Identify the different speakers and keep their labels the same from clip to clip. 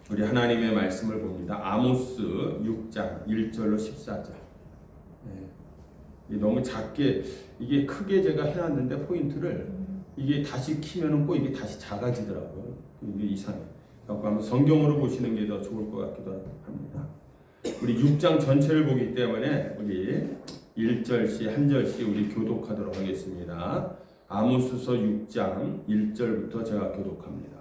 Speaker 1: 우리 하나님의 말씀을 봅니다. 아모스 6장 1절로 14절. 네. 너무 작게, 이게 크게 제가 해놨는데 포인트를 이게 다시 키면은 꼭 이게 다시 작아지더라고요. 이게 이상해. 그래서 한번 성경으로 보시는 게 더 좋을 것 같기도 합니다. 우리 6장 전체를 보기 때문에 우리 1절씩 한 절씩 우리 교독하도록 하겠습니다. 아모스서 6장 1절부터 제가 교독합니다.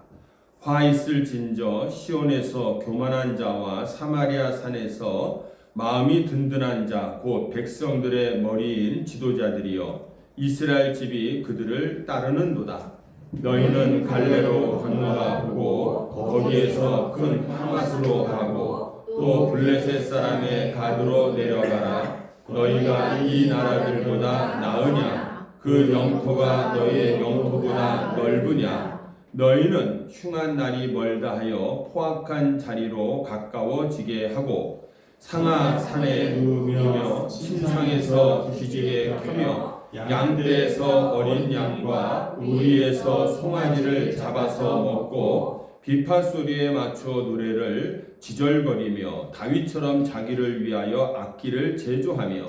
Speaker 1: 화 있을 진저 시온에서 교만한 자와 사마리아 산에서 마음이 든든한 자 곧 백성들의 머리인 지도자들이여 이스라엘 집이 그들을 따르는도다. 너희는 갈레로 건너가 보고 거기에서 큰 하맛으로 가고 또 블레셋 사람의 가드로 내려가라. 너희가 이 나라들보다 나으냐? 그 영토가 너희의 영토보다 넓으냐? 너희는 흉한 날이 멀다 하여 포악한 자리로 가까워지게 하고 상하 산에 누우며 침상에서 기지개 켜며 양떼에서 어린 양과 우리에서 송아지를 잡아서 먹고 비파 소리에 맞춰 노래를 지절거리며 다윗처럼 자기를 위하여 악기를 제조하며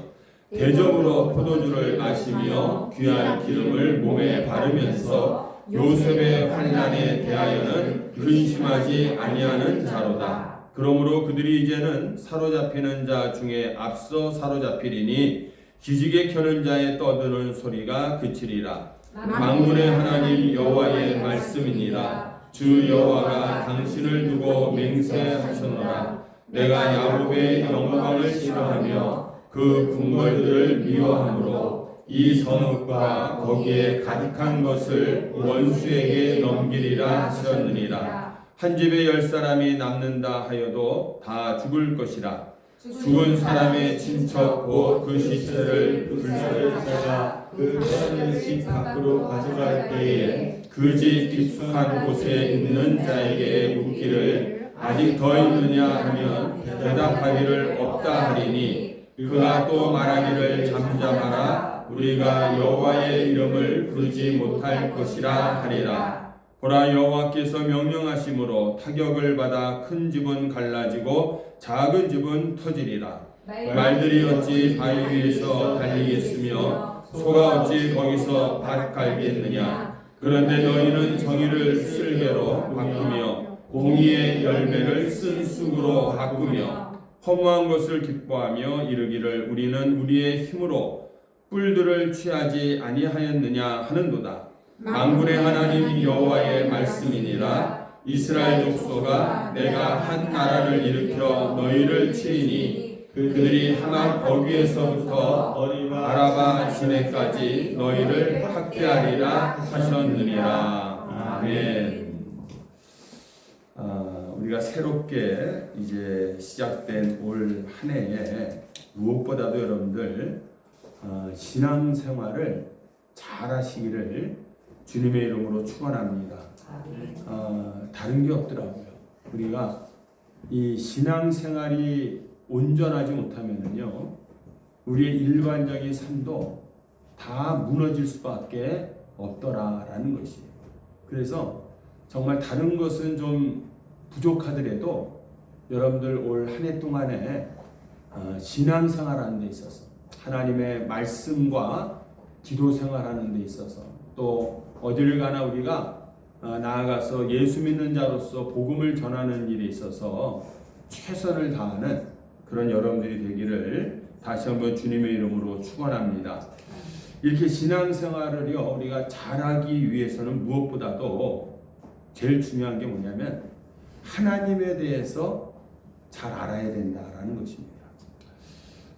Speaker 1: 대접으로 포도주를 마시며 귀한 기름을 몸에 바르면서 요셉의 환난에 대하여는 근심하지 아니하는 자로다. 그러므로 그들이 이제는 사로잡히는 자 중에 앞서 사로잡히리니 기지개 켜는 자의 떠드는 소리가 그치리라. 만군의 하나님 여호와의 말씀이니라. 주 여호와가 당신을 두고 맹세하셨노라. 내가 야곱의 영광을 싫어하며 그 궁궐들을 미워하므로 이 성읍과 거기에 가득한 것을 원수에게 넘기리라 하셨느니라. 한 집에 10사람이 남는다 하여도 다 죽을 것이라. 죽은 사람의 친척 곧 그 시체를 불살자가 그 뼈를 집 밖으로 가져갈 때에 그 집 깊숙한 곳에 있는 자에게 묻기를 아직 더 있느냐 하면 대답하기를 없다 하리니 그가 또 말하기를 잠잠하라. 우리가 여호와의 이름을 부르지 못할 것이라 하리라. 보라, 여호와께서 명령하심으로 타격을 받아 큰 집은 갈라지고 작은 집은 터지리라. 말들이 어찌 바위 위에서 달리겠으며 소가 어찌 거기서 밭 갈겠느냐. 그런데 너희는 정의를 쓸개로 바꾸며 공의의 열매를 쓴 쑥으로 바꾸며 허무한 것을 기뻐하며 이르기를 우리는 우리의 힘으로 뿔들을 취하지 아니하였느냐 하는도다. 만군의 하나님 여호와의 말씀이니라. 이스라엘 족속아, 내가 한 나라를 일으켜 너희를 치리니 그들이 하맛 어귀에서부터 아라바 시내까지 너희를 학대하리라 하셨느니라. 아멘. 우리가 새롭게 이제 시작된 올 한 해에 무엇보다도 여러분들 신앙생활을 잘 하시기를 주님의 이름으로 축원합니다. 다른 게 없더라고요. 우리가 이 신앙생활이 온전하지 못하면은요, 우리의 일반적인 삶도 다 무너질 수밖에 없더라라는 것이에요. 그래서 정말 다른 것은 좀 부족하더라도 여러분들 올 한 해 동안에 신앙생활하는 데 있어서 하나님의 말씀과 기도 생활하는 데 있어서 또 어디를 가나 우리가 나아가서 예수 믿는 자로서 복음을 전하는 일에 있어서 최선을 다하는 그런 여러분들이 되기를 다시 한번 주님의 이름으로 축원합니다. 이렇게 신앙생활을요 우리가 잘하기 위해서는 무엇보다도 제일 중요한 게 뭐냐면 하나님에 대해서 잘 알아야 된다라는 것입니다.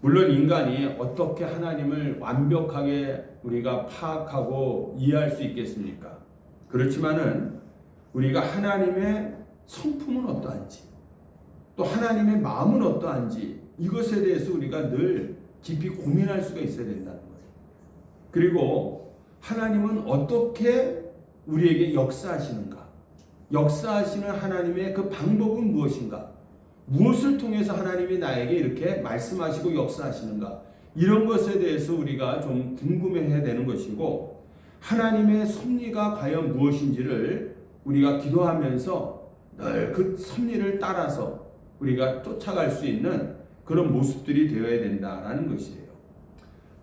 Speaker 1: 물론 인간이 어떻게 하나님을 완벽하게 우리가 파악하고 이해할 수 있겠습니까? 그렇지만은 우리가 하나님의 성품은 어떠한지 또 하나님의 마음은 어떠한지 이것에 대해서 우리가 늘 깊이 고민할 수가 있어야 된다는 거예요. 그리고 하나님은 어떻게 우리에게 역사하시는가? 역사하시는 하나님의 그 방법은 무엇인가? 무엇을 통해서 하나님이 나에게 이렇게 말씀하시고 역사하시는가? 이런 것에 대해서 우리가 좀 궁금해해야 되는 것이고 하나님의 섭리가 과연 무엇인지를 우리가 기도하면서 늘 그 섭리를 따라서 우리가 쫓아갈 수 있는 그런 모습들이 되어야 된다라는 것이에요.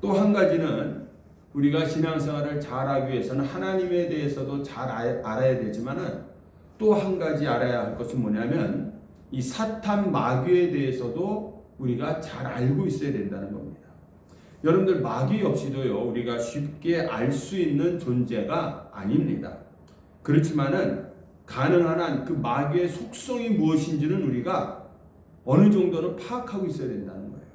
Speaker 1: 또 한 가지는 우리가 신앙생활을 잘하기 위해서는 하나님에 대해서도 잘 알아야 되지만은 또 한 가지 알아야 할 것은 뭐냐면 이 사탄 마귀에 대해서도 우리가 잘 알고 있어야 된다는 겁니다. 여러분들 마귀 역시도요 우리가 쉽게 알 수 있는 존재가 아닙니다. 그렇지만은 가능한 한 그 마귀의 속성이 무엇인지는 우리가 어느 정도는 파악하고 있어야 된다는 거예요.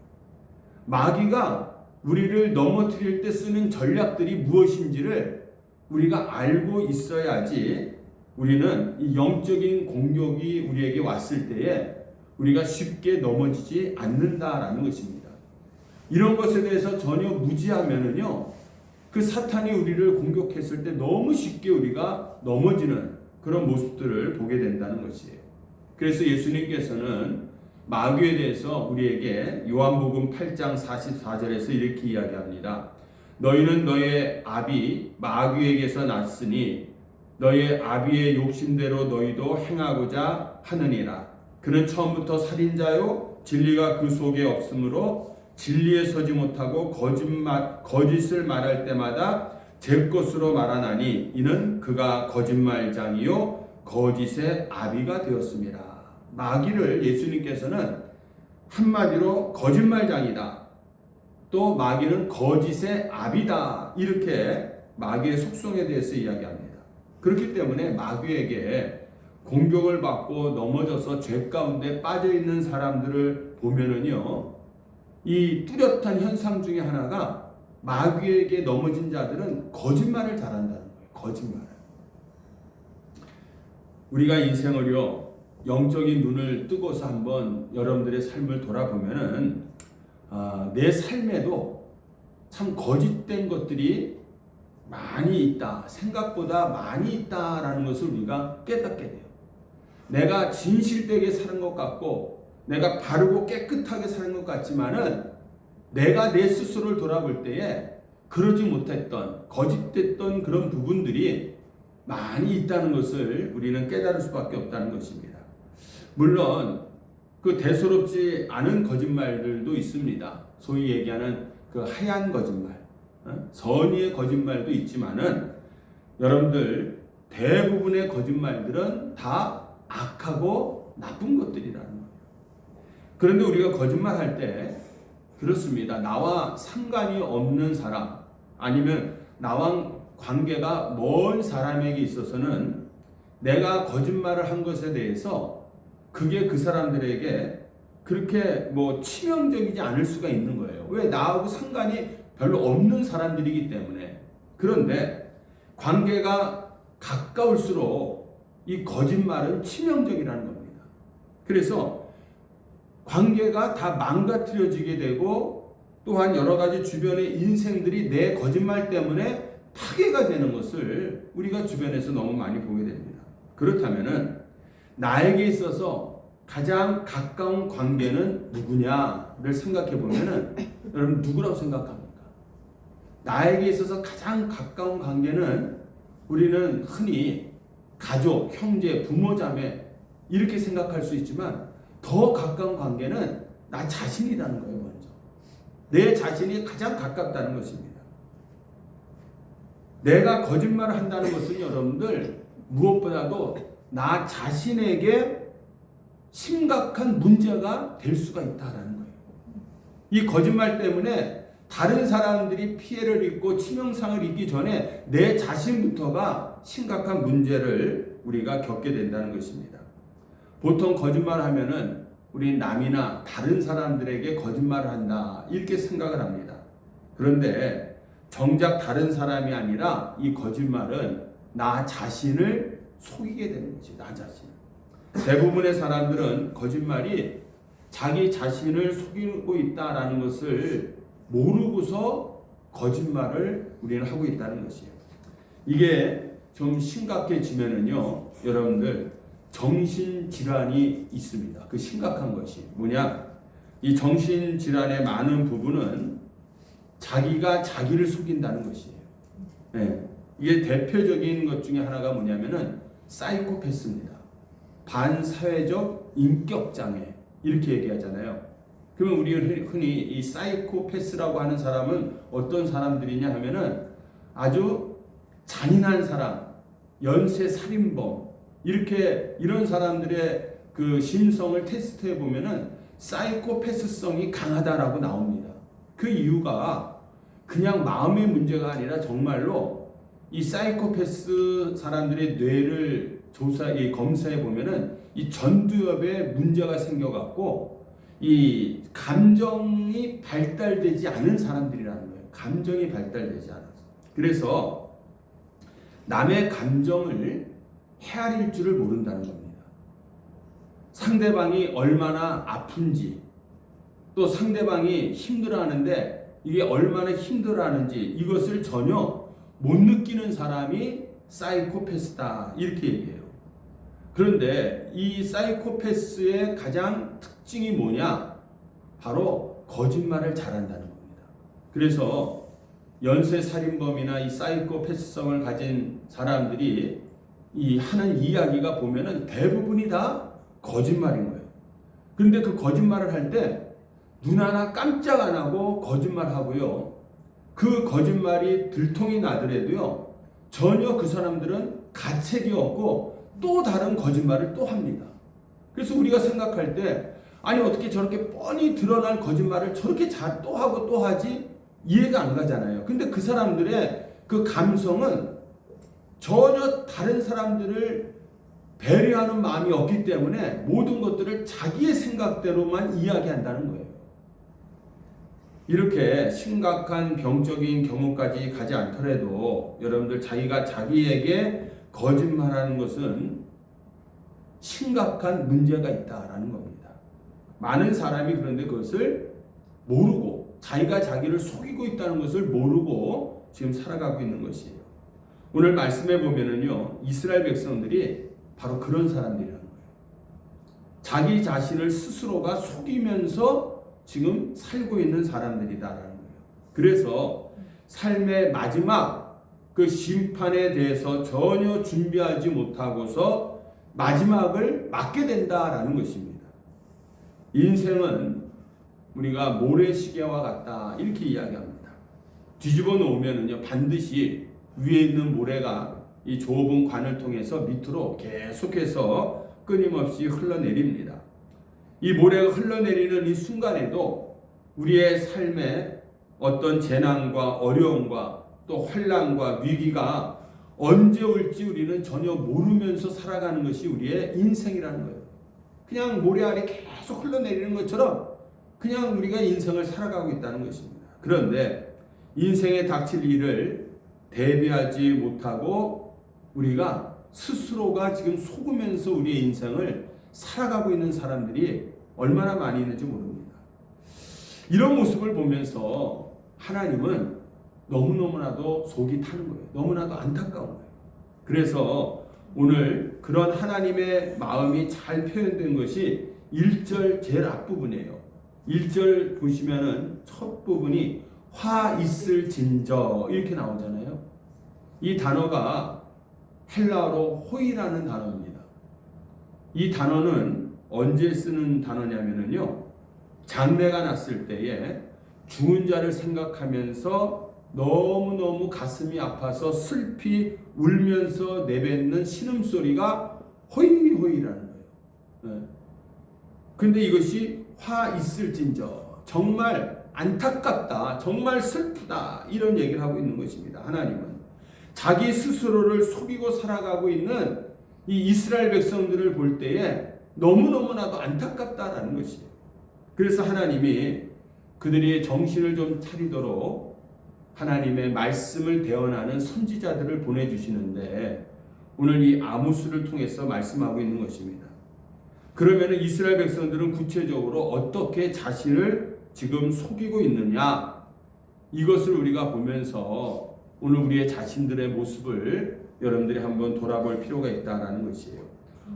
Speaker 1: 마귀가 우리를 넘어뜨릴 때 쓰는 전략들이 무엇인지를 우리가 알고 있어야지 우리는 이 영적인 공격이 우리에게 왔을 때에 우리가 쉽게 넘어지지 않는다라는 것입니다. 이런 것에 대해서 전혀 무지하면은요, 그 사탄이 우리를 공격했을 때 너무 쉽게 우리가 넘어지는 그런 모습들을 보게 된다는 것이에요. 그래서 예수님께서는 마귀에 대해서 우리에게 요한복음 8장 44절에서 이렇게 이야기합니다. 너희는 너의 아비 마귀에게서 났으니 너의 아비의 욕심대로 너희도 행하고자 하느니라. 그는 처음부터 살인자요 진리가 그 속에 없으므로 진리에 서지 못하고 거짓을 말할 때마다 제 것으로 말하나니 이는 그가 거짓말장이요 거짓의 아비가 되었습니다. 마귀를 예수님께서는 한마디로 거짓말장이다. 또 마귀는 거짓의 아비다. 이렇게 마귀의 속성에 대해서 이야기합니다. 그렇기 때문에 마귀에게 공격을 받고 넘어져서 죄 가운데 빠져 있는 사람들을 보면은요, 이 뚜렷한 현상 중에 하나가 마귀에게 넘어진 자들은 거짓말을 잘한다는 거예요. 거짓말. 우리가 인생을요 영적인 눈을 뜨고서 한번 여러분들의 삶을 돌아보면은 내 삶에도 참 거짓된 것들이 많이 있다. 생각보다 많이 있다라는 것을 우리가 깨닫게 돼요. 내가 진실되게 사는 것 같고 내가 바르고 깨끗하게 사는 것 같지만은 내가 내 스스로를 돌아볼 때에 그러지 못했던 거짓됐던 그런 부분들이 많이 있다는 것을 우리는 깨달을 수밖에 없다는 것입니다. 물론 그 대수롭지 않은 거짓말들도 있습니다. 소위 얘기하는 그 하얀 거짓말, 선의의 거짓말도 있지만은 여러분들 대부분의 거짓말들은 다 악하고 나쁜 것들이라는 거예요. 그런데 우리가 거짓말할 때 그렇습니다. 나와 상관이 없는 사람 아니면 나와 관계가 먼 사람에게 있어서는 내가 거짓말을 한 것에 대해서 그게 그 사람들에게 그렇게 치명적이지 않을 수가 있는 거예요. 왜? 나하고 상관이 별로 없는 사람들이기 때문에. 그런데 관계가 가까울수록 이 거짓말은 치명적이라는 겁니다. 그래서 관계가 다 망가뜨려지게 되고 또한 여러 가지 주변의 인생들이 내 거짓말 때문에 파괴가 되는 것을 우리가 주변에서 너무 많이 보게 됩니다. 그렇다면은 나에게 있어서 가장 가까운 관계는 누구냐를 생각해 보면은 여러분 누구라고 생각합니까? 나에게 있어서 가장 가까운 관계는 우리는 흔히 가족, 형제, 부모, 자매 이렇게 생각할 수 있지만 더 가까운 관계는 나 자신이라는 거예요. 먼저 내 자신이 가장 가깝다는 것입니다. 내가 거짓말을 한다는 것은 여러분들 무엇보다도 나 자신에게 심각한 문제가 될 수가 있다라는 거예요. 이 거짓말 때문에 다른 사람들이 피해를 입고 치명상을 입기 전에 내 자신부터가 심각한 문제를 우리가 겪게 된다는 것입니다. 보통 거짓말을 하면은 우리 남이나 다른 사람들에게 거짓말을 한다 이렇게 생각을 합니다. 그런데 정작 다른 사람이 아니라 이 거짓말은 나 자신을 속이게 되는 거지. 나 자신. 대부분의 사람들은 거짓말이 자기 자신을 속이고 있다라는 것을 모르고서 거짓말을 우리는 하고 있다는 것이에요. 이게 좀 심각해지면은요, 여러분들 정신질환이 있습니다. 그 심각한 것이 뭐냐? 이 정신질환의 많은 부분은 자기가 자기를 속인다는 것이에요. 네. 이게 대표적인 것 중에 하나가 뭐냐면은 사이코패스입니다. 반사회적 인격장애 이렇게 얘기하잖아요. 그러면 우리 흔히 이 사이코패스라고 하는 사람은 어떤 사람들이냐 하면은 아주 잔인한 사람, 연쇄살인범 이런 사람들의 그 심성을 테스트해 보면은 사이코패스성이 강하다라고 나옵니다. 그 이유가 그냥 마음의 문제가 아니라 정말로 이 사이코패스 사람들의 뇌를 검사해 보면은 이 전두엽에 문제가 생겨갖고 이 감정이 발달되지 않은 사람들이라는 거예요. 감정이 발달되지 않아서. 그래서 남의 감정을 헤아릴 줄을 모른다는 겁니다. 상대방이 얼마나 아픈지, 또 상대방이 힘들어하는데 이게 얼마나 힘들어하는지 이것을 전혀 못 느끼는 사람이 사이코패스다 이렇게 얘기해요. 그런데 이 사이코패스의 가장 특징이 뭐냐? 바로 거짓말을 잘한다는 겁니다. 그래서 연쇄살인범이나 이 사이코패스성을 가진 사람들이 이 하는 이야기가 보면은 대부분이 다 거짓말인 거예요. 그런데 그 거짓말을 할 때 눈 하나 깜짝 안 하고 거짓말하고요. 그 거짓말이 들통이 나더라도요. 전혀 그 사람들은 가책이 없고 또 다른 거짓말을 또 합니다. 그래서 우리가 생각할 때 아니 어떻게 저렇게 뻔히 드러날 거짓말을 저렇게 잘 또 하고 또 하지? 이해가 안 가잖아요. 근데 그 사람들의 그 감성은 전혀 다른 사람들을 배려하는 마음이 없기 때문에 모든 것들을 자기의 생각대로만 이야기한다는 거예요. 이렇게 심각한 병적인 경우까지 가지 않더라도 여러분들 자기가 자기에게 거짓말하는 것은 심각한 문제가 있다라는 겁니다. 많은 사람이 그런데 그것을 모르고 자기가 자기를 속이고 있다는 것을 모르고 지금 살아가고 있는 것이에요. 오늘 말씀해 보면은요, 이스라엘 백성들이 바로 그런 사람들이라는 거예요. 자기 자신을 스스로가 속이면서 지금 살고 있는 사람들이다라는 거예요. 그래서 삶의 마지막 그 심판에 대해서 전혀 준비하지 못하고서 마지막을 맞게 된다라는 것입니다. 인생은 우리가 모래시계와 같다 이렇게 이야기합니다. 뒤집어 놓으면은요 반드시 위에 있는 모래가 이 좁은 관을 통해서 밑으로 계속해서 끊임없이 흘러내립니다. 이 모래가 흘러내리는 이 순간에도 우리의 삶에 어떤 재난과 어려움과 또 환난과 위기가 언제 올지 우리는 전혀 모르면서 살아가는 것이 우리의 인생이라는 거예요. 그냥 모래 아래 계속 흘러내리는 것처럼 그냥 우리가 인생을 살아가고 있다는 것입니다. 그런데 인생에 닥칠 일을 대비하지 못하고 우리가 스스로가 지금 속으면서 우리의 인생을 살아가고 있는 사람들이 얼마나 많이 있는지 모릅니다. 이런 모습을 보면서 하나님은 너무너무나도 속이 타는 거예요. 너무나도 안타까운 거예요. 그래서 오늘 그런 하나님의 마음이 잘 표현된 것이 1절 제일 앞부분이에요. 1절 보시면은 첫 부분이 화 있을 진저 이렇게 나오잖아요. 이 단어가 헬라어로 호이라는 단어입니다. 이 단어는 언제 쓰는 단어냐면요. 장례가 났을 때에 죽은 자를 생각하면서 너무너무 가슴이 아파서 슬피 울면서 내뱉는 신음소리가 호이호이라는 거예요. 근데 이것이 화 있을진저 정말 안타깝다, 정말 슬프다 이런 얘기를 하고 있는 것입니다. 하나님은 자기 스스로를 속이고 살아가고 있는 이 이스라엘 백성들을 볼 때에 너무너무나도 안타깝다라는 것이에요. 그래서 하나님이 그들이 정신을 좀 차리도록 하나님의 말씀을 대언하는 선지자들을 보내주시는데 오늘 이 아모스를 통해서 말씀하고 있는 것입니다. 그러면 이스라엘 백성들은 구체적으로 어떻게 자신을 지금 속이고 있느냐 이것을 우리가 보면서 오늘 우리의 자신들의 모습을 여러분들이 한번 돌아볼 필요가 있다는 것이에요.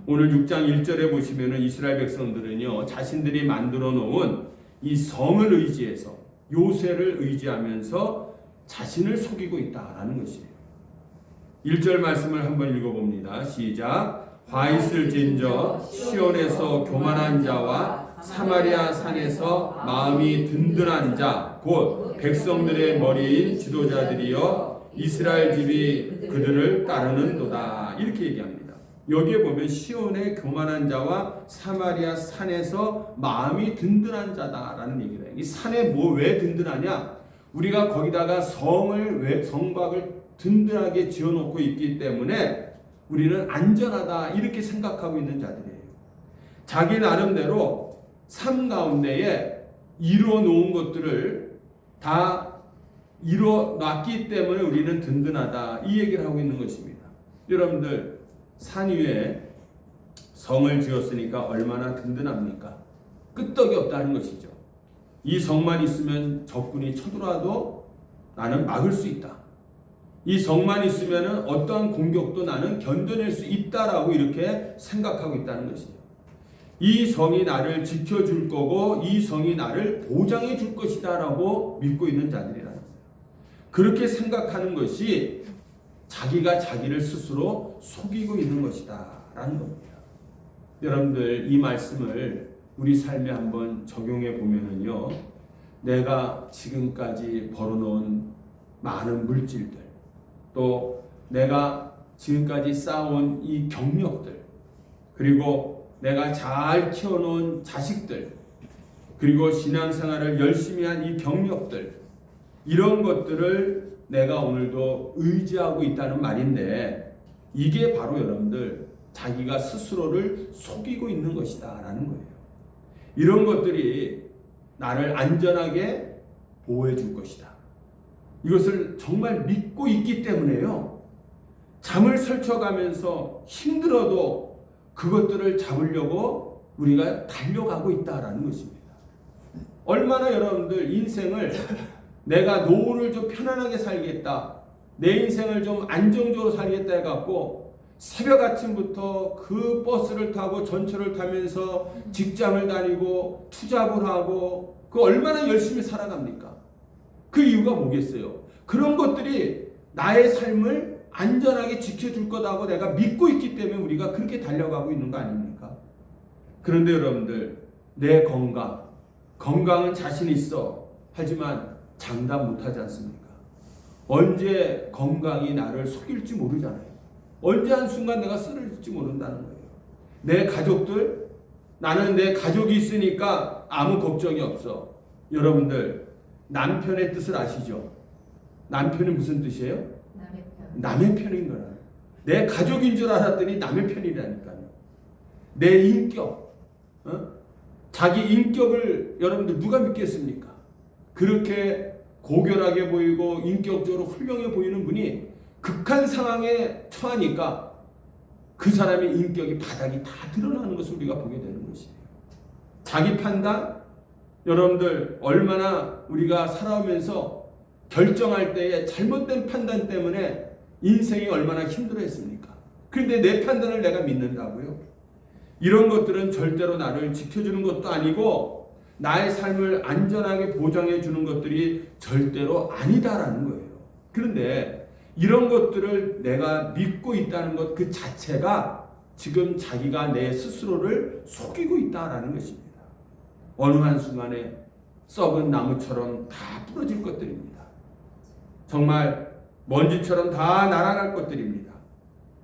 Speaker 1: 오늘 6장 1절에 보시면 이스라엘 백성들은요 자신들이 만들어 놓은 이 성을 의지해서 요새를 의지하면서 자신을 속이고 있다라는 것이에요. 1절 말씀을 한번 읽어봅니다. 시작. 화 있을진저 시온에서 교만한 자와 사마리아 산에서 마음이 든든한 자 곧 백성들의 머리인 지도자들이여 이스라엘 집이 그들을 따르는도다. 이렇게 얘기합니다. 여기에 보면 시온의 교만한 자와 사마리아 산에서 마음이 든든한 자다라는 얘기를 해요. 이 산에 왜 든든하냐? 우리가 거기다가 성곽을 든든하게 지어놓고 있기 때문에 우리는 안전하다 이렇게 생각하고 있는 자들이에요. 자기 나름대로 삶 가운데에 이루어 놓은 것들을 다 이루어 놨기 때문에 우리는 든든하다 이 얘기를 하고 있는 것입니다. 여러분들 산 위에 성을 지었으니까 얼마나 든든합니까? 끄떡이 없다는 것이죠. 이 성만 있으면 적군이 쳐들어와도 나는 막을 수 있다. 이 성만 있으면 어떠한 공격도 나는 견뎌낼 수 있다라고 이렇게 생각하고 있다는 것이에요. 이 성이 나를 지켜줄 거고 이 성이 나를 보장해 줄 것이다 라고 믿고 있는 자들이라는 거예요. 그렇게 생각하는 것이 자기가 자기를 스스로 속이고 있는 것이다 라는 겁니다. 여러분들 이 말씀을 우리 삶에 한번 적용해 보면은요, 내가 지금까지 벌어놓은 많은 물질들, 또 내가 지금까지 쌓아온 이 경력들, 그리고 내가 잘 키워놓은 자식들, 그리고 신앙생활을 열심히 한 이 경력들, 이런 것들을 내가 오늘도 의지하고 있다는 말인데, 이게 바로 여러분들 자기가 스스로를 속이고 있는 것이다 라는 거예요. 이런 것들이 나를 안전하게 보호해 줄 것이다. 이것을 정말 믿고 있기 때문에요. 잠을 설쳐가면서 힘들어도 그것들을 잡으려고 우리가 달려가고 있다라는 것입니다. 얼마나 여러분들 인생을 내가 노후를 좀 편안하게 살겠다, 내 인생을 좀 안정적으로 살겠다 해갖고 새벽 아침부터 그 버스를 타고 전철을 타면서 직장을 다니고 투잡을 하고 그 얼마나 열심히 살아갑니까? 그 이유가 뭐겠어요? 그런 것들이 나의 삶을 안전하게 지켜줄 거다고 내가 믿고 있기 때문에 우리가 그렇게 달려가고 있는 거 아닙니까? 그런데 여러분들 내 건강은 자신 있어. 하지만 장담 못하지 않습니까? 언제 건강이 나를 속일지 모르잖아요. 언제 한순간 내가 쓰러질지 모른다는 거예요. 내 가족들, 나는 내 가족이 있으니까 아무 걱정이 없어. 여러분들 남편의 뜻을 아시죠? 남편이 무슨 뜻이에요? 남의 편인 거라. 내 가족인 줄 알았더니 남의 편이라니까요. 내 인격, 자기 인격을 여러분들 누가 믿겠습니까? 그렇게 고결하게 보이고 인격적으로 훌륭해 보이는 분이 극한 상황에 처하니까 그 사람의 인격이 바닥이 다 드러나는 것을 우리가 보게 되는 것이에요. 자기 판단, 여러분들 얼마나 우리가 살아오면서 결정할 때에 잘못된 판단 때문에 인생이 얼마나 힘들어했습니까? 그런데 내 판단을 내가 믿는다고요? 이런 것들은 절대로 나를 지켜주는 것도 아니고 나의 삶을 안전하게 보장해 주는 것들이 절대로 아니다라는 거예요. 그런데 이런 것들을 내가 믿고 있다는 것 그 자체가 지금 자기가 내 스스로를 속이고 있다라는 것입니다. 어느 한순간에 썩은 나무처럼 다 부러질 것들입니다. 정말 먼지처럼 다 날아갈 것들입니다.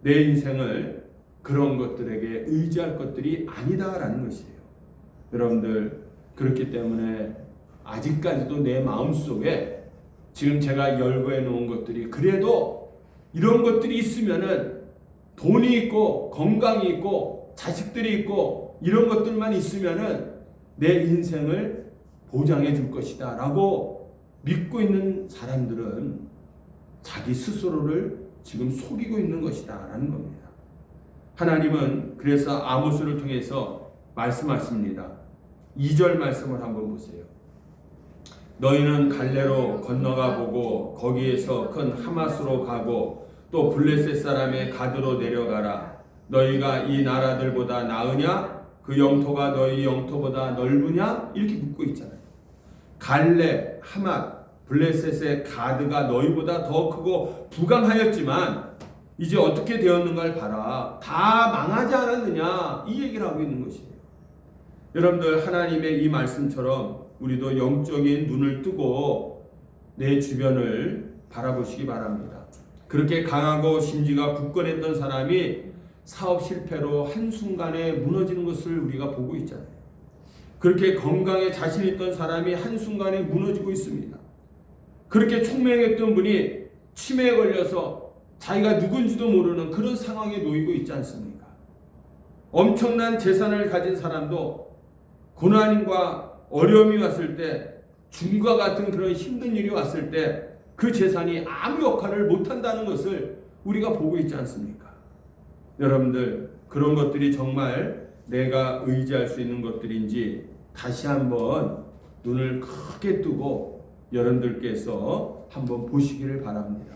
Speaker 1: 내 인생을 그런 것들에게 의지할 것들이 아니다라는 것이에요. 여러분들 그렇기 때문에 아직까지도 내 마음속에 지금 제가 열거해 놓은 것들이 그래도 이런 것들이 있으면은 돈이 있고 건강이 있고 자식들이 있고 이런 것들만 있으면은 내 인생을 보장해 줄 것이다 라고 믿고 있는 사람들은 자기 스스로를 지금 속이고 있는 것이다 라는 겁니다. 하나님은 그래서 아모스를 통해서 말씀하십니다. 2절 말씀을 한번 보세요. 너희는 갈레로 건너가 보고 거기에서 큰 하마스로 가고 또 블레셋 사람의 가드로 내려가라. 너희가 이 나라들보다 나으냐? 그 영토가 너희 영토보다 넓으냐? 이렇게 묻고 있잖아요. 갈레, 하맛, 블레셋의 가드가 너희보다 더 크고 부강하였지만 이제 어떻게 되었는가를 봐라. 다 망하지 않았느냐 이 얘기를 하고 있는 것이에요. 여러분들 하나님의 이 말씀처럼 우리도 영적인 눈을 뜨고 내 주변을 바라보시기 바랍니다. 그렇게 강하고 심지가 굳건했던 사람이 사업 실패로 한순간에 무너지는 것을 우리가 보고 있잖아요. 그렇게 건강에 자신 있던 사람이 한순간에 무너지고 있습니다. 그렇게 총명했던 분이 치매에 걸려서 자기가 누군지도 모르는 그런 상황에 놓이고 있지 않습니까? 엄청난 재산을 가진 사람도 고난과 어려움이 왔을 때, 죽음과 같은 그런 힘든 일이 왔을 때 그 재산이 아무 역할을 못한다는 것을 우리가 보고 있지 않습니까? 여러분들, 그런 것들이 정말 내가 의지할 수 있는 것들인지 다시 한번 눈을 크게 뜨고 여러분들께서 한번 보시기를 바랍니다.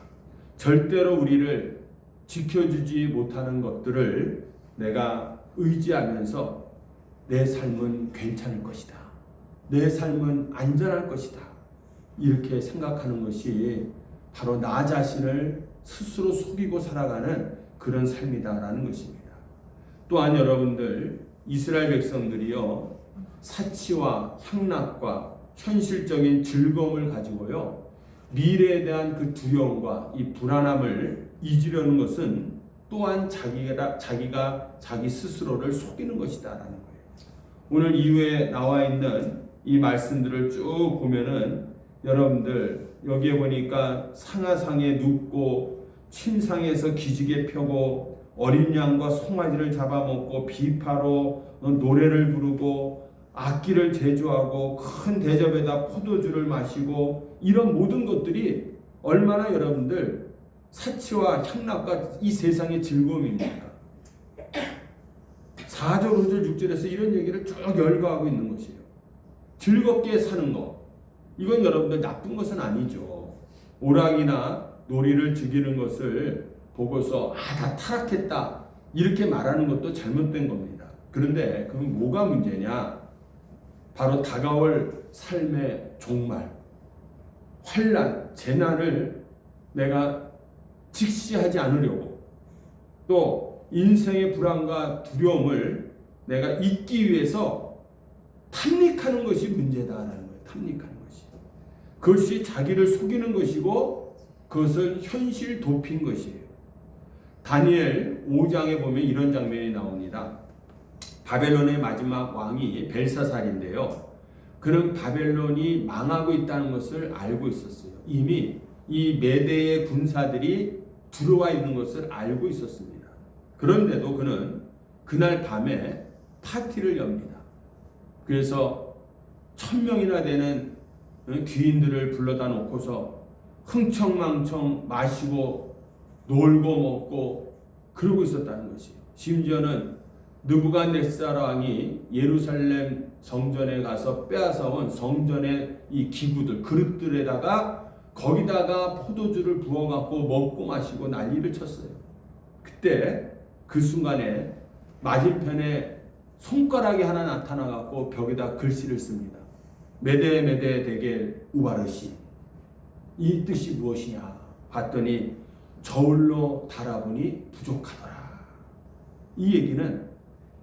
Speaker 1: 절대로 우리를 지켜주지 못하는 것들을 내가 의지하면서 내 삶은 괜찮을 것이다. 내 삶은 안전할 것이다. 이렇게 생각하는 것이 바로 나 자신을 스스로 속이고 살아가는 그런 삶이다라는 것입니다. 또한 여러분들, 이스라엘 백성들이요, 사치와 향락과 현실적인 즐거움을 가지고요, 미래에 대한 그 두려움과 이 불안함을 잊으려는 것은 또한 자기가 자기 스스로를 속이는 것이다라는 거예요. 오늘 이후에 나와 있는 이 말씀들을 쭉 보면은 여러분들 여기에 보니까 상하상에 눕고 침상에서 기지개 펴고 어린 양과 송아지를 잡아먹고 비파로 노래를 부르고 악기를 제조하고 큰 대접에다 포도주를 마시고 이런 모든 것들이 얼마나 여러분들 사치와 향락과 이 세상의 즐거움입니까? 4절, 5절, 6절에서 이런 얘기를 쭉 열거하고 있는 것이에요. 즐겁게 사는 것, 이건 여러분들 나쁜 것은 아니죠. 오락이나 놀이를 즐기는 것을 보고서 다 타락했다 이렇게 말하는 것도 잘못된 겁니다. 그런데 그건 뭐가 문제냐? 바로 다가올 삶의 종말, 환난, 재난을 내가 직시하지 않으려고, 또 인생의 불안과 두려움을 내가 잊기 위해서 탐닉하는 것이 문제다라는 거예요. 탐닉하는 것이. 그것이 자기를 속이는 것이고 그것을 현실 도피인 것이에요. 다니엘 5장에 보면 이런 장면이 나옵니다. 바벨론의 마지막 왕이 벨사살인데요. 그는 바벨론이 망하고 있다는 것을 알고 있었어요. 이미 이 메대의 군사들이 들어와 있는 것을 알고 있었습니다. 그런데도 그는 그날 밤에 파티를 엽니다. 그래서 1000명이나 되는 귀인들을 불러다 놓고서 흥청망청 마시고 놀고 먹고 그러고 있었다는 것이에요. 심지어는 느부갓네살 왕이 예루살렘 성전에 가서 빼앗아온 성전의 이 기구들, 그릇들에다가 거기다가 포도주를 부어갖고 먹고 마시고 난리를 쳤어요. 그때 그 순간에 맞은편에 손가락이 하나 나타나갖고 벽에다 글씨를 씁니다. 메데 메데 데겔 우바르시. 이 뜻이 무엇이냐 봤더니 저울로 달아보니 부족하더라. 이 얘기는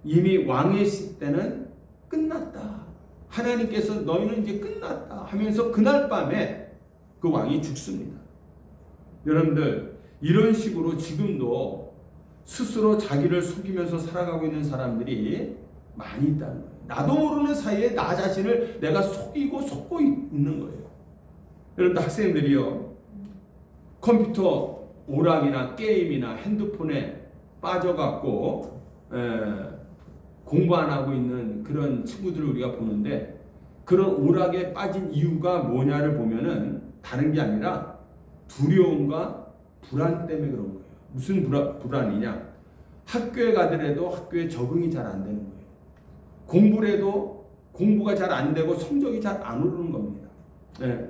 Speaker 1: 이미 왕의 시대는 끝났다. 하나님께서 너희는 이제 끝났다 하면서 그날 밤에 그 왕이 죽습니다. 여러분들, 이런 식으로 지금도 스스로 자기를 속이면서 살아가고 있는 사람들이 많이 있다는 거예요. 나도 모르는 사이에 나 자신을 내가 속고 있는 거예요. 여러분들, 학생들이요, 컴퓨터 오락이나 게임이나 핸드폰에 빠져갖고 공부 안 하고 있는 그런 친구들을 우리가 보는데, 그런 오락에 빠진 이유가 뭐냐를 보면은 다른 게 아니라 두려움과 불안 때문에 그런 거예요. 무슨 불안이냐? 학교에 가더라도 학교에 적응이 잘 안 되는 거예요. 공부를 해도 공부가 잘 안 되고 성적이 잘 안 오르는 겁니다. 네.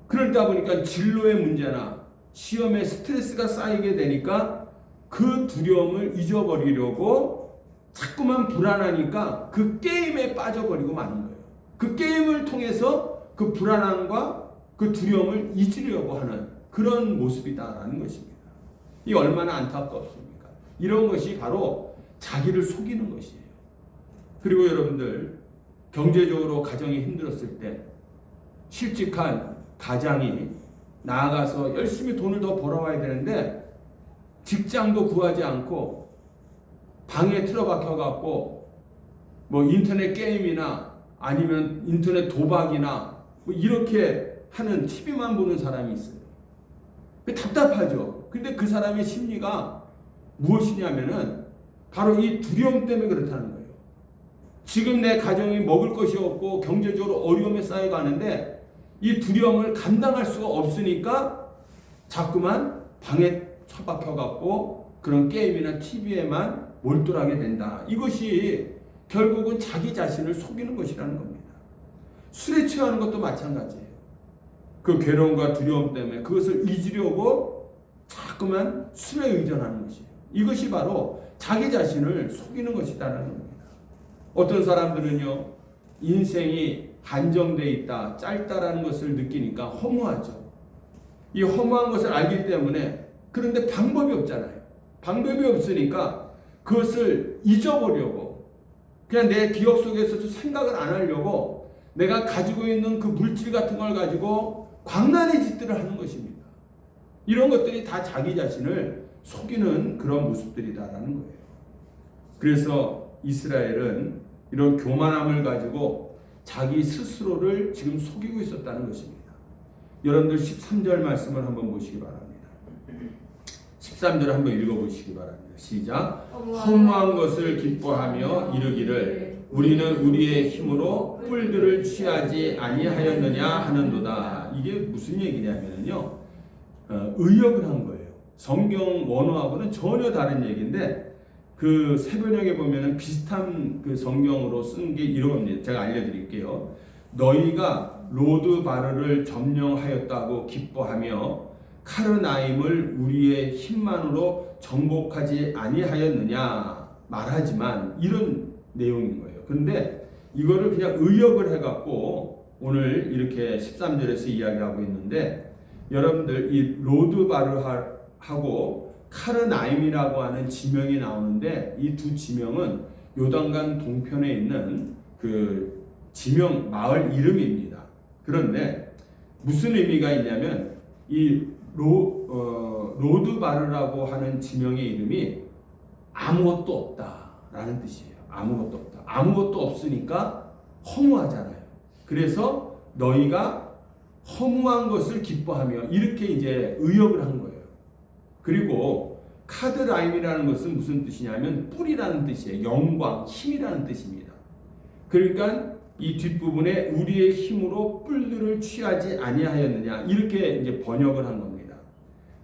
Speaker 1: 그러다 보니까 진로의 문제나 시험에 스트레스가 쌓이게 되니까 그 두려움을 잊어버리려고 자꾸만 불안하니까 그 게임에 빠져버리고 마는 거예요. 그 게임을 통해서 그 불안함과 그 두려움을 잊으려고 하는 그런 모습이다라는 것입니다. 이 얼마나 안타깝습니까? 이런 것이 바로 자기를 속이는 것이에요. 그리고 여러분들 경제적으로 가정이 힘들었을 때 실직한 가장이 나아가서 열심히 돈을 더 벌어와야 되는데 직장도 구하지 않고 방에 틀어박혀 갖고 뭐 인터넷 게임이나 아니면 인터넷 도박이나 뭐 이렇게 하는 TV만 보는 사람이 있어요. 답답하죠. 근데 그 사람의 심리가 무엇이냐면은 바로 이 두려움 때문에 그렇다는 거예요. 지금 내 가정이 먹을 것이 없고 경제적으로 어려움에 쌓여가는데 이 두려움을 감당할 수가 없으니까 자꾸만 방에 처박혀 갖고 그런 게임이나 TV에만 몰두하게 된다. 이것이 결국은 자기 자신을 속이는 것이라는 겁니다. 술에 취하는 것도 마찬가지예요. 그 괴로움과 두려움 때문에 그것을 잊으려고 자꾸만 술에 의존하는 것이에요. 이것이 바로 자기 자신을 속이는 것이라는 겁니다. 어떤 사람들은요, 인생이 한정되어 있다, 짧다라는 것을 느끼니까 허무하죠. 이 허무한 것을 알기 때문에, 그런데 방법이 없잖아요. 방법이 없으니까 그것을 잊어보려고, 그냥 내 기억 속에서도 생각을 안 하려고 내가 가지고 있는 그 물질 같은 걸 가지고 광란의 짓들을 하는 것입니다. 이런 것들이 다 자기 자신을 속이는 그런 모습들이다라는 거예요. 그래서 이스라엘은 이런 교만함을 가지고 자기 스스로를 지금 속이고 있었다는 것입니다. 여러분들 13절 말씀을 한번 보시기 바랍니다. 13절 한번 읽어보시기 바랍니다. 시작. 허무한 것을 기뻐하며 이르기를 우리는 우리의 힘으로 뿔들을 취하지 아니하였느냐 하는도다. 이게 무슨 얘기냐면요, 의역을 한 거예요. 성경 원어하고는 전혀 다른 얘기인데 그 세번역에 보면은 비슷한 그 성경으로 쓴 게 이런 겁니다. 제가 알려드릴게요. 너희가 로드바르를 점령하였다고 기뻐하며 카르나임을 우리의 힘만으로 정복하지 아니하였느냐 말하지만, 이런 내용인 거예요. 그런데 이거를 그냥 의역을 해갖고 오늘 이렇게 13절에서 이야기하고 있는데, 여러분들 이 로드바르하고 카르나임이라고 하는 지명이 나오는데, 이 두 지명은 요단강 동편에 있는 그 지명 마을 이름입니다. 그런데 무슨 의미가 있냐면 이 로드바르라고 하는 지명의 이름이 아무것도 없다라는 뜻이에요. 아무것도 없다. 아무것도 없으니까 허무하잖아요. 그래서 너희가 허무한 것을 기뻐하며, 이렇게 이제 의역을 한 거예요. 그리고 카드라임이라는 것은 무슨 뜻이냐면 뿔이라는 뜻이에요. 영광, 힘이라는 뜻입니다. 그러니까 이 뒷부분에 우리의 힘으로 뿔들을 취하지 아니하였느냐, 이렇게 이제 번역을 한 겁니다.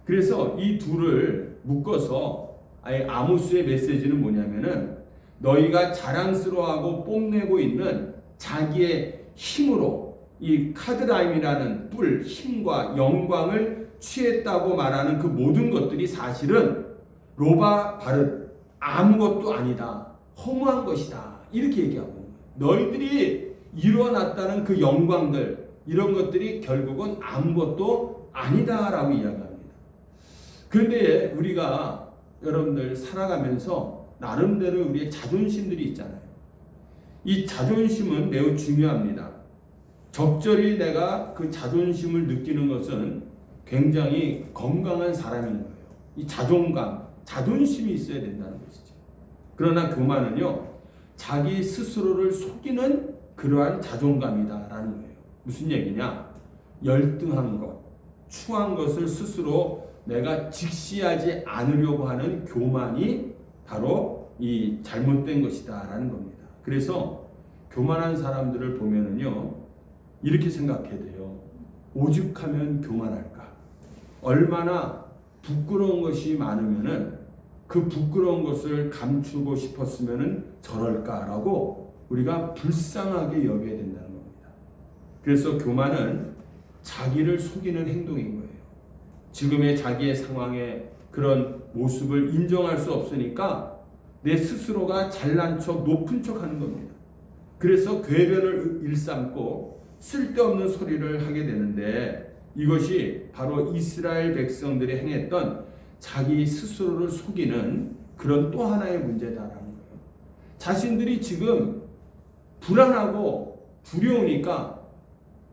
Speaker 1: 그래서 이 둘을 묶어서 아모스의 메시지는 뭐냐면은 너희가 자랑스러워하고 뽐내고 있는 자기의 힘으로 이 카드라임이라는 뿔, 힘과 영광을 취했다고 말하는 그 모든 것들이 사실은 로바바르, 아무것도 아니다, 허무한 것이다, 이렇게 얘기하고 있는 거예요. 너희들이 이루어놨다는 그 영광들, 이런 것들이 결국은 아무것도 아니다라고 이야기합니다. 그런데 우리가 여러분들 살아가면서 나름대로 우리의 자존심들이 있잖아요. 이 자존심은 매우 중요합니다. 적절히 내가 그 자존심을 느끼는 것은 굉장히 건강한 사람인 거예요. 이 자존감, 자존심이 있어야 된다는 것이죠. 그러나 교만은요, 자기 스스로를 속이는 그러한 자존감이다라는 거예요. 무슨 얘기냐? 열등한 것, 추한 것을 스스로 내가 직시하지 않으려고 하는 교만이 바로 이 잘못된 것이다라는 겁니다. 그래서 교만한 사람들을 보면은요, 이렇게 생각해야 돼요. 오죽하면 교만할까? 얼마나 부끄러운 것이 많으면은 그 부끄러운 것을 감추고 싶었으면은 저럴까라고 우리가 불쌍하게 여겨야 된다는 겁니다. 그래서 교만은 자기를 속이는 행동인 거예요. 지금의 자기의 상황에 그런 모습을 인정할 수 없으니까 내 스스로가 잘난 척, 높은 척 하는 겁니다. 그래서 궤변을 일삼고 쓸데없는 소리를 하게 되는데, 이것이 바로 이스라엘 백성들이 행했던 자기 스스로를 속이는 그런 또 하나의 문제다라는 거예요. 자신들이 지금 불안하고 두려우니까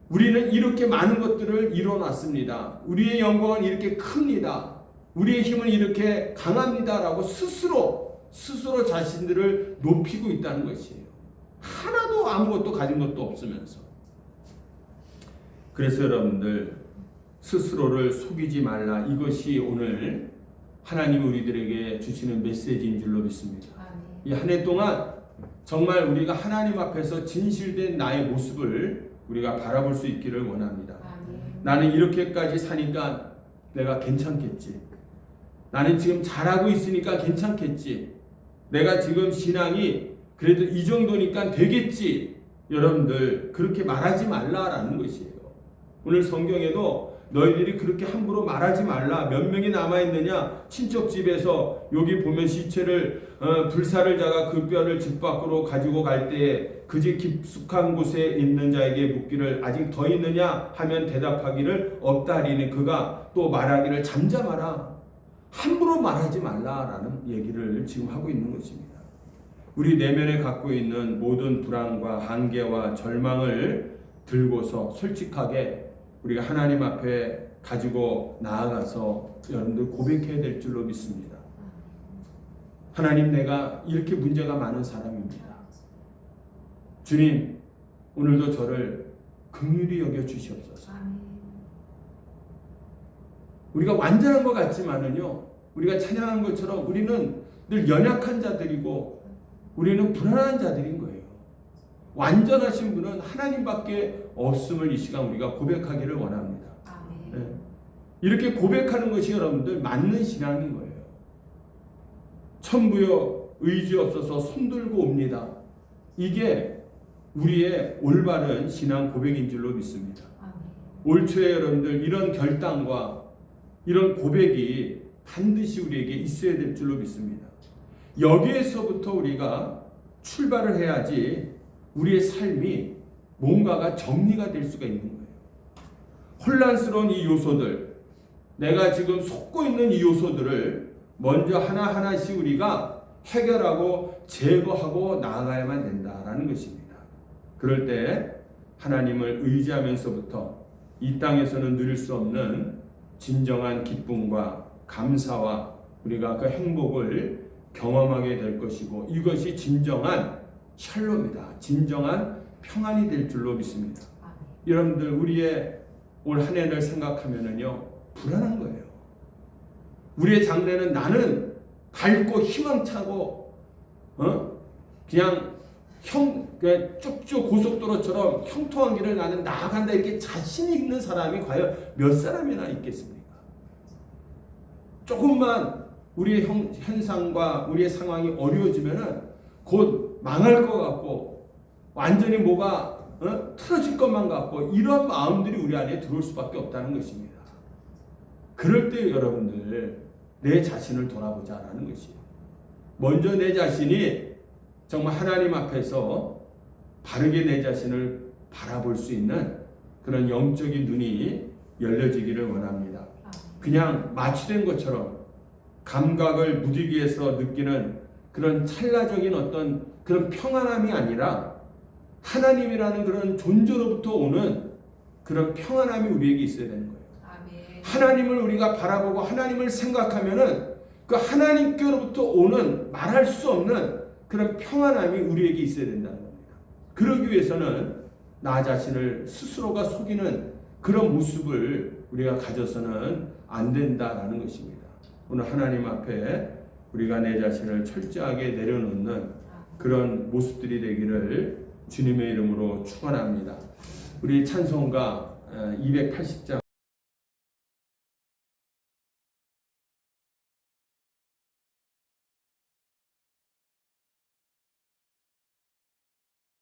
Speaker 1: 우리는 이렇게 많은 것들을 이뤄놨습니다. 우리의 영광은 이렇게 큽니다. 우리의 힘은 이렇게 강합니다라고 스스로 자신들을 높이고 있다는 것이에요. 하나도 아무것도 가진 것도 없으면서. 그래서 여러분들 스스로를 속이지 말라. 이것이 오늘 하나님이 우리들에게 주시는 메시지인 줄로 믿습니다. 이 한 해 동안 정말 우리가 하나님 앞에서 진실된 나의 모습을 우리가 바라볼 수 있기를 원합니다. 나는 이렇게까지 사니까 내가 괜찮겠지. 나는 지금 잘하고 있으니까 괜찮겠지. 내가 지금 신앙이 그래도 이 정도니까 되겠지. 여러분들 그렇게 말하지 말라라는 것이에요. 오늘 성경에도 너희들이 그렇게 함부로 말하지 말라. 몇 명이 남아있느냐? 친척 집에서 여기 보면 시체를 불사를 자가 그 뼈를 집 밖으로 가지고 갈 때에 그 집 깊숙한 곳에 있는 자에게 묻기를 아직 더 있느냐 하면 대답하기를 없다 하리니 그가 또 말하기를 잠잠하라. 함부로 말하지 말라라는 얘기를 지금 하고 있는 것입니다. 우리 내면에 갖고 있는 모든 불안과 한계와 절망을 들고서 솔직하게 우리가 하나님 앞에 가지고 나아가서 여러분들 고백해야 될 줄로 믿습니다. 하나님, 내가 이렇게 문제가 많은 사람입니다. 주님, 오늘도 저를 긍휼히 여겨 주시옵소서. 우리가 완전한 것 같지만은요, 우리가 찬양한 것처럼 우리는 늘 연약한 자들이고 우리는 불안한 자들인 거예요. 완전하신 분은 하나님밖에 없음을 이 시간 우리가 고백하기를 원합니다. 네. 이렇게 고백하는 것이 여러분들 맞는 신앙인 거예요. 천부여 의지 없어서 손들고 옵니다. 이게 우리의 올바른 신앙 고백인 줄로 믿습니다. 올 초에 여러분들 이런 결단과 이런 고백이 반드시 우리에게 있어야 될 줄로 믿습니다. 여기에서부터 우리가 출발을 해야지 우리의 삶이 뭔가가 정리가 될 수가 있는 거예요. 혼란스러운 이 요소들, 내가 지금 속고 있는 이 요소들을 먼저 하나하나씩 우리가 해결하고 제거하고 나아가야만 된다라는 것입니다. 그럴 때 하나님을 의지하면서부터 이 땅에서는 누릴 수 없는 진정한 기쁨과 감사와 우리가 그 행복을 경험하게 될 것이고, 이것이 진정한 샬롬이다. 진정한 평안이 될 줄로 믿습니다. 여러분들 우리의 올 한 해를 생각하면은요 불안한 거예요. 우리의 장래는 나는 밝고 희망차고 그냥 쭉쭉 고속도로처럼 형통한 길을 나는 나아간다 이렇게 자신 있는 사람이 과연 몇 사람이나 있겠습니까? 조금만 우리의 현상과 우리의 상황이 어려워지면은 곧 망할 것 같고 완전히 뭐가 틀어질 것만 같고 이런 마음들이 우리 안에 들어올 수밖에 없다는 것입니다. 그럴 때 여러분들 내 자신을 돌아보자라는 것이에요. 먼저 내 자신이 정말 하나님 앞에서 바르게 내 자신을 바라볼 수 있는 그런 영적인 눈이 열려지기를 원합니다. 그냥 마취된 것처럼 감각을 무디기에서 느끼는 그런 찰나적인 어떤 그런 평안함이 아니라 하나님이라는 그런 존재로부터 오는 그런 평안함이 우리에게 있어야 되는 거예요. 아멘. 하나님을 우리가 바라보고 하나님을 생각하면은 그 하나님께로부터 오는 말할 수 없는 그런 평안함이 우리에게 있어야 된다는 겁니다. 그러기 위해서는 나 자신을 스스로가 속이는 그런 모습을 우리가 가져서는 안 된다라는 것입니다. 오늘 하나님 앞에 우리가 내 자신을 철저하게 내려놓는 그런 모습들이 되기를 주님의 이름으로 축원합니다. 우리 찬송가 280장